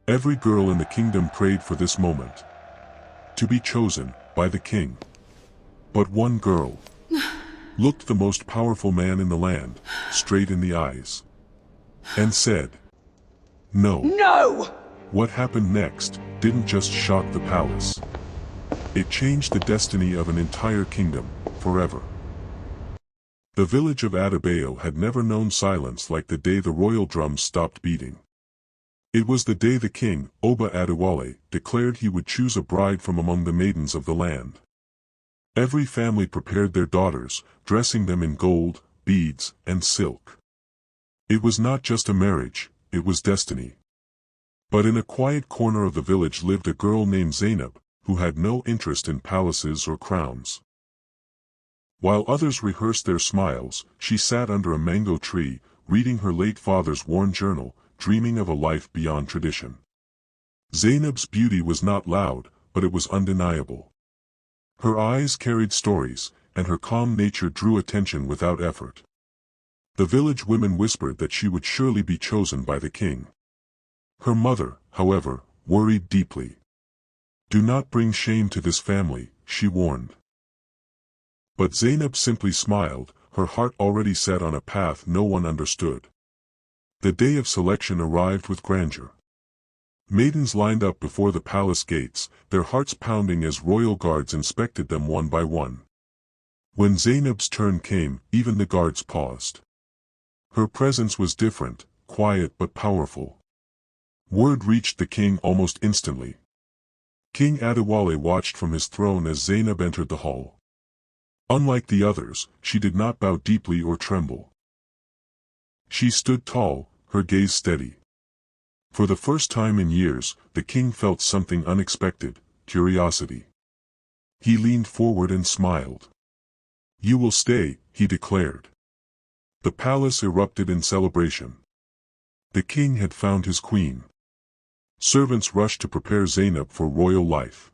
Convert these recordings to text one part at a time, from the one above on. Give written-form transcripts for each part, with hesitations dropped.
Every girl in the kingdom prayed for this moment, to be chosen by the king. But one girl looked the most powerful man in the land, straight in the eyes, and said, "No." No! What happened next didn't just shock the palace. It changed the destiny of an entire kingdom, forever. The village of Adebayo had never known silence like the day the royal drums stopped beating. It was the day the king, Oba Adewale, declared he would choose a bride from among the maidens of the land. Every family prepared their daughters, dressing them in gold, beads, and silk. It was not just a marriage, it was destiny. But in a quiet corner of the village lived a girl named Zainab, who had no interest in palaces or crowns. While others rehearsed their smiles, she sat under a mango tree, reading her late father's worn journal, dreaming of a life beyond tradition. Zainab's beauty was not loud, but it was undeniable. Her eyes carried stories, and her calm nature drew attention without effort. The village women whispered that she would surely be chosen by the king. Her mother, however, worried deeply. "Do not bring shame to this family," she warned. But Zainab simply smiled, her heart already set on a path no one understood. The day of selection arrived with grandeur. Maidens lined up before the palace gates, their hearts pounding as royal guards inspected them one by one. When Zainab's turn came, even the guards paused. Her presence was different, quiet but powerful. Word reached the king almost instantly. King Adewale watched from his throne as Zainab entered the hall. Unlike the others, she did not bow deeply or tremble. She stood tall, her gaze steady. For the first time in years, the king felt something unexpected, curiosity. He leaned forward and smiled. "You will stay," he declared. The palace erupted in celebration. The king had found his queen. Servants rushed to prepare Zainab for royal life.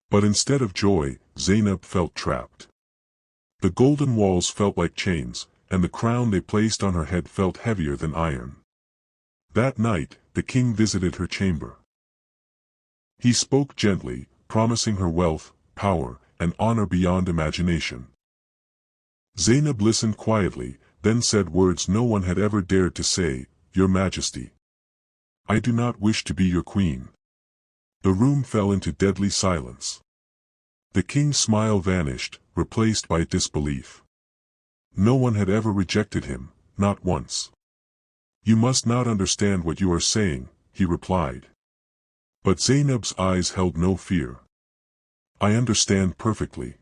But instead of joy, Zainab felt trapped. The golden walls felt like chains, and the crown they placed on her head felt heavier than iron. That night, the king visited her chamber. He spoke gently, promising her wealth, power, and honor beyond imagination. Zainab listened quietly, then said words no one had ever dared to say, "Your Majesty, I do not wish to be your queen." The room fell into deadly silence. The king's smile vanished, replaced by disbelief. No one had ever rejected him, not once. "You must not understand what you are saying," he replied. But Zainab's eyes held no fear. "I understand perfectly."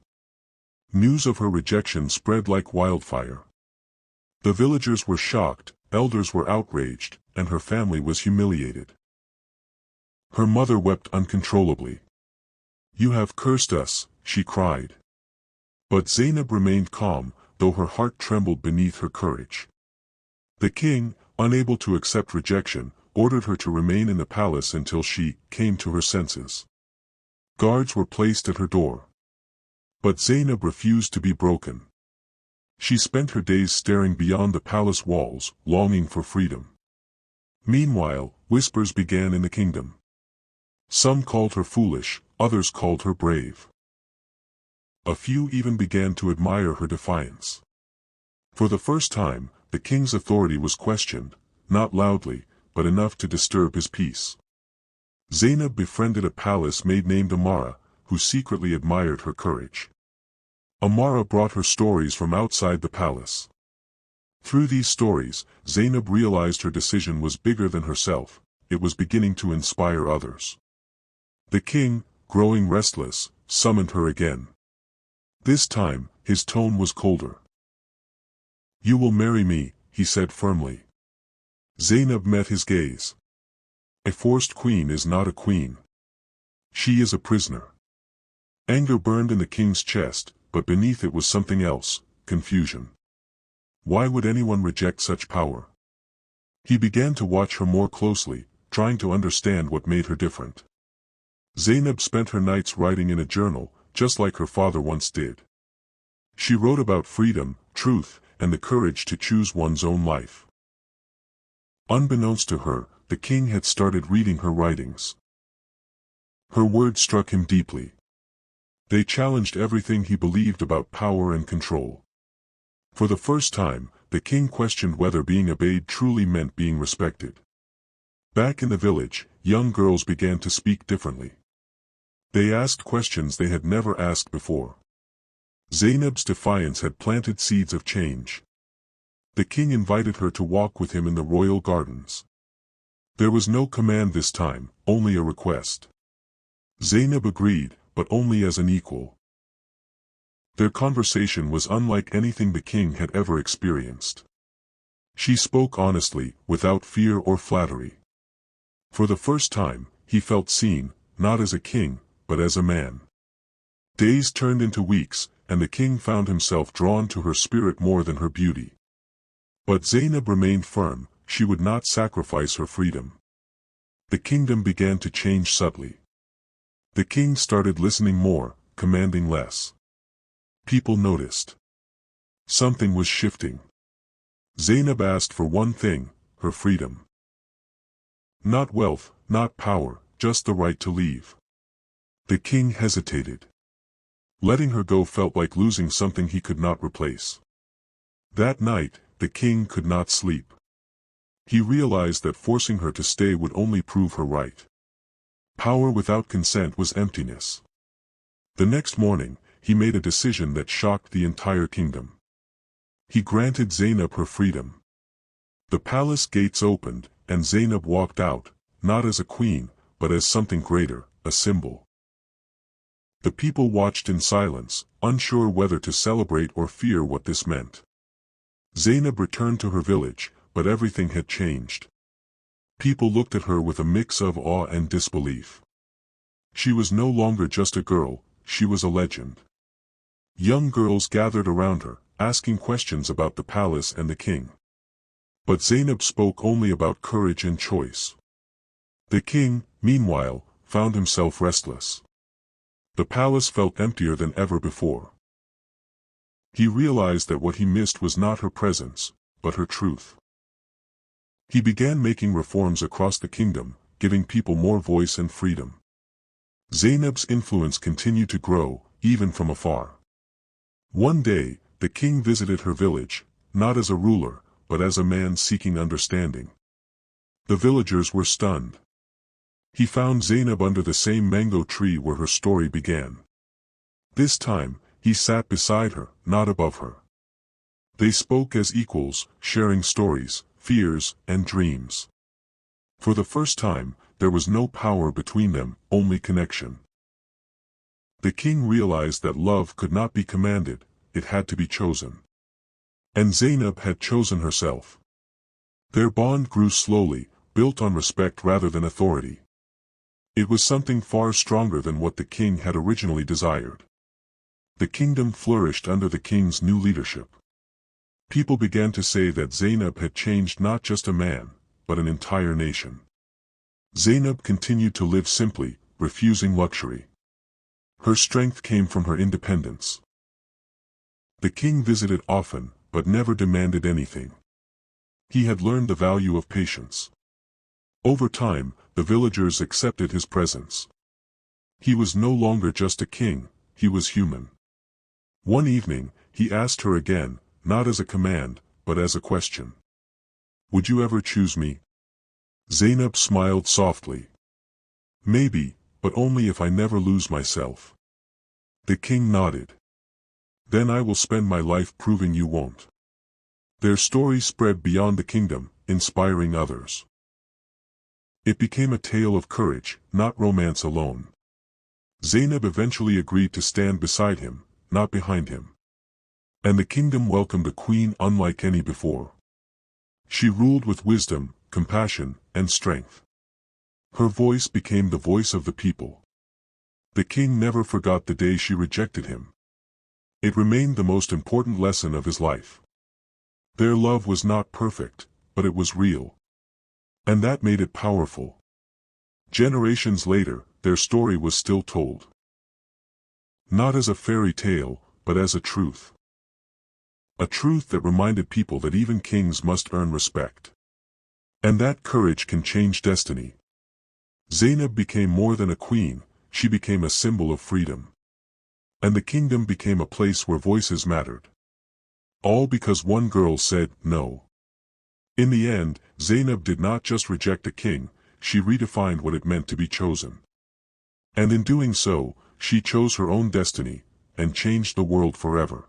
News of her rejection spread like wildfire. The villagers were shocked, elders were outraged, and her family was humiliated. Her mother wept uncontrollably. "You have cursed us," she cried. But Zainab remained calm, though her heart trembled beneath her courage. The king, unable to accept rejection, ordered her to remain in the palace until she came to her senses. Guards were placed at her door. But Zainab refused to be broken. She spent her days staring beyond the palace walls, longing for freedom. Meanwhile, whispers began in the kingdom. Some called her foolish, others called her brave. A few even began to admire her defiance. For the first time, the king's authority was questioned, not loudly, but enough to disturb his peace. Zainab befriended a palace maid named Amara, who secretly admired her courage. Amara brought her stories from outside the palace. Through these stories, Zainab realized her decision was bigger than herself, it was beginning to inspire others. The king, growing restless, summoned her again. This time, his tone was colder. "You will marry me," he said firmly. Zainab met his gaze. A forced queen is not a queen. She is a prisoner. Anger burned in the king's chest, but beneath it was something else, confusion. Why would anyone reject such power? He began to watch her more closely, trying to understand what made her different. Zainab spent her nights writing in a journal, just like her father once did. She wrote about freedom, truth, and the courage to choose one's own life. Unbeknownst to her, the king had started reading her writings. Her words struck him deeply. They challenged everything he believed about power and control. For the first time, the king questioned whether being obeyed truly meant being respected. Back in the village, young girls began to speak differently. They asked questions they had never asked before. Zainab's defiance had planted seeds of change. The king invited her to walk with him in the royal gardens. There was no command this time, only a request. Zainab agreed, but only as an equal. Their conversation was unlike anything the king had ever experienced. She spoke honestly, without fear or flattery. For the first time, he felt seen, not as a king, but as a man. Days turned into weeks, and the king found himself drawn to her spirit more than her beauty. But Zainab remained firm, she would not sacrifice her freedom. The kingdom began to change subtly. The king started listening more, commanding less. People noticed. Something was shifting. Zainab asked for one thing, her freedom. Not wealth, not power, just the right to leave. The king hesitated. Letting her go felt like losing something he could not replace. That night, the king could not sleep. He realized that forcing her to stay would only prove her right. Power without consent was emptiness. The next morning, he made a decision that shocked the entire kingdom. He granted Zainab her freedom. The palace gates opened, and Zainab walked out, not as a queen, but as something greater, a symbol. The people watched in silence, unsure whether to celebrate or fear what this meant. Zainab returned to her village, but everything had changed. People looked at her with a mix of awe and disbelief. She was no longer just a girl, she was a legend. Young girls gathered around her, asking questions about the palace and the king. But Zainab spoke only about courage and choice. The king, meanwhile, found himself restless. The palace felt emptier than ever before. He realized that what he missed was not her presence, but her truth. He began making reforms across the kingdom, giving people more voice and freedom. Zainab's influence continued to grow, even from afar. One day, the king visited her village, not as a ruler, but as a man seeking understanding. The villagers were stunned. He found Zainab under the same mango tree where her story began. This time, he sat beside her, not above her. They spoke as equals, sharing stories, fears, and dreams. For the first time, there was no power between them, only connection. The king realized that love could not be commanded, it had to be chosen. And Zainab had chosen herself. Their bond grew slowly, built on respect rather than authority. It was something far stronger than what the king had originally desired. The kingdom flourished under the king's new leadership. People began to say that Zainab had changed not just a man, but an entire nation. Zainab continued to live simply, refusing luxury. Her strength came from her independence. The king visited often, but never demanded anything. He had learned the value of patience. Over time, the villagers accepted his presence. He was no longer just a king, he was human. One evening, he asked her again, not as a command, but as a question. Would you ever choose me? Zainab smiled softly. Maybe, but only if I never lose myself. The king nodded. Then I will spend my life proving you won't. Their story spread beyond the kingdom, inspiring others. It became a tale of courage, not romance alone. Zainab eventually agreed to stand beside him, not behind him. And the kingdom welcomed a queen unlike any before. She ruled with wisdom, compassion, and strength. Her voice became the voice of the people. The king never forgot the day she rejected him. It remained the most important lesson of his life. Their love was not perfect, but it was real. And that made it powerful. Generations later, their story was still told. Not as a fairy tale, but as a truth. A truth that reminded people that even kings must earn respect. And that courage can change destiny. Zainab became more than a queen, she became a symbol of freedom. And the kingdom became a place where voices mattered. All because one girl said no. In the end, Zainab did not just reject a king, she redefined what it meant to be chosen. And in doing so, she chose her own destiny, and changed the world forever.